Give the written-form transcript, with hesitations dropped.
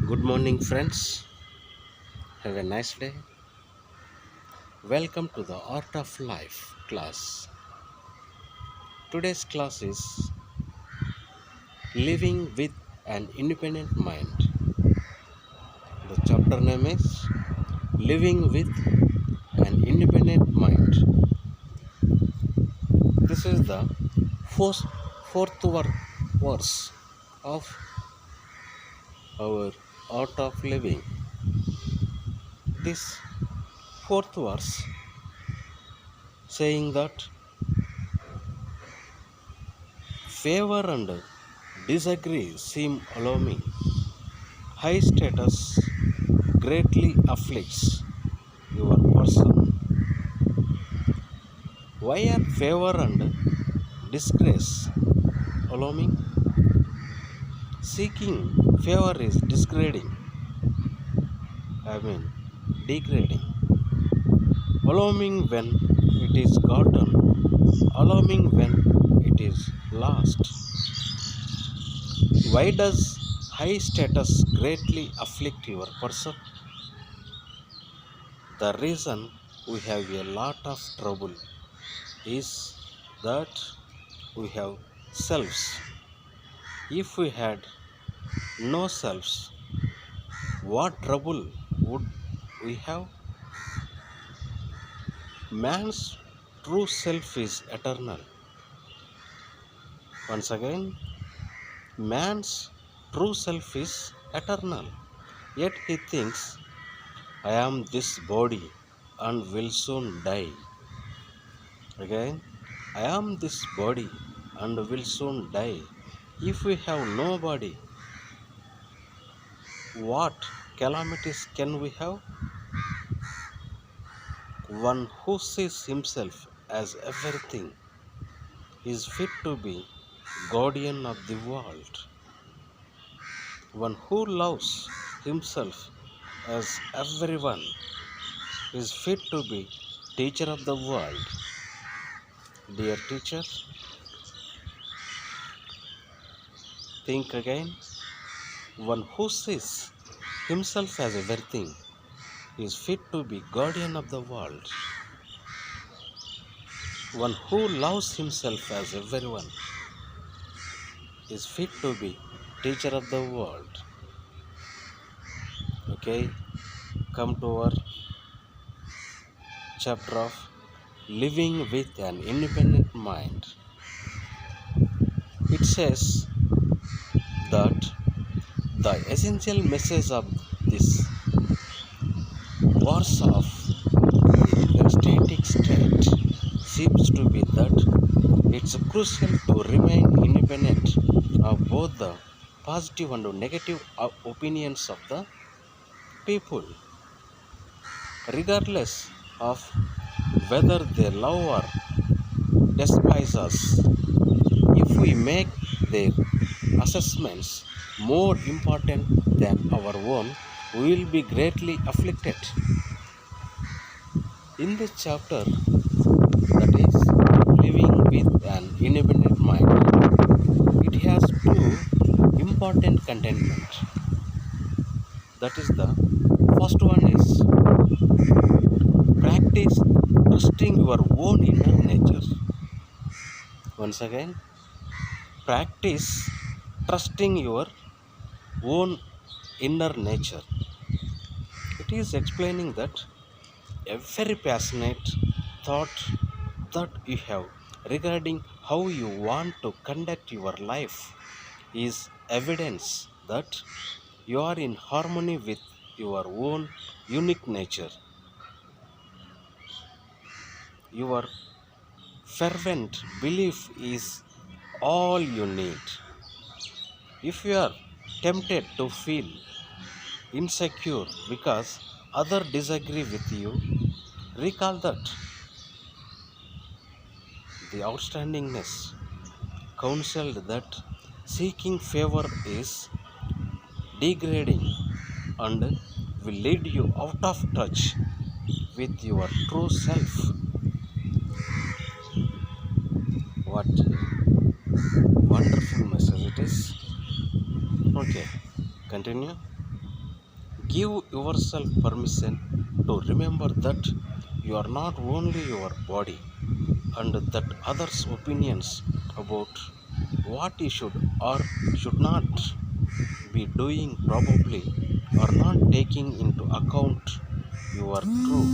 Good morning, friends. Have a nice day. Welcome to the Art of Life class. Today's class is Living with an Independent Mind. The chapter name is Living with an Independent Mind. This is the fourth, verse of our Art of Living. This fourth verse saying that favor and disagree seem alarming. High status greatly afflicts your person. Why are favor and disgrace alarming? Seeking favor is degrading. Alarming when it is gotten, alarming when it is lost. Why does high status greatly afflict your person? The reason we have a lot of trouble is that we have selves. If we had no selves, what trouble would we have? Man's true self is eternal. Once again, man's true self is eternal. Yet he thinks, I am this body and will soon die. Again, I am this body and will soon die. If we have no body, what calamities can we have? One who sees himself as everything is fit to be guardian of the world. One who loves himself as everyone is fit to be teacher of the world. Dear teacher, think again. One who sees himself as everything is fit to be guardian of the world. One who loves himself as everyone is fit to be teacher of the world. Okay, come to our chapter of living with an independent mind. It says that the essential message of this verse of the ecstatic state seems to be that it's crucial to remain independent of both the positive and negative opinions of the people, regardless of whether they love or despise us. If we make their assessments more important than our own, we will be greatly afflicted. In this chapter, that is living with an independent mind, it has two important contentment. That is the first one is practice trusting your own inner nature. Once again, practice trusting your own inner nature. It is explaining that every passionate thought that you have regarding how you want to conduct your life is evidence that you are in harmony with your own unique nature. Your fervent belief is all you need. If you are tempted to feel insecure because others disagree with you, recall that the outstandingness counseled that seeking favor is degrading and will lead you out of touch with your true self. What wonderful message it Okay, continue. Give yourself permission to remember that you are not only your body and that others' opinions about what you should or should not be doing probably are not taking into account your true.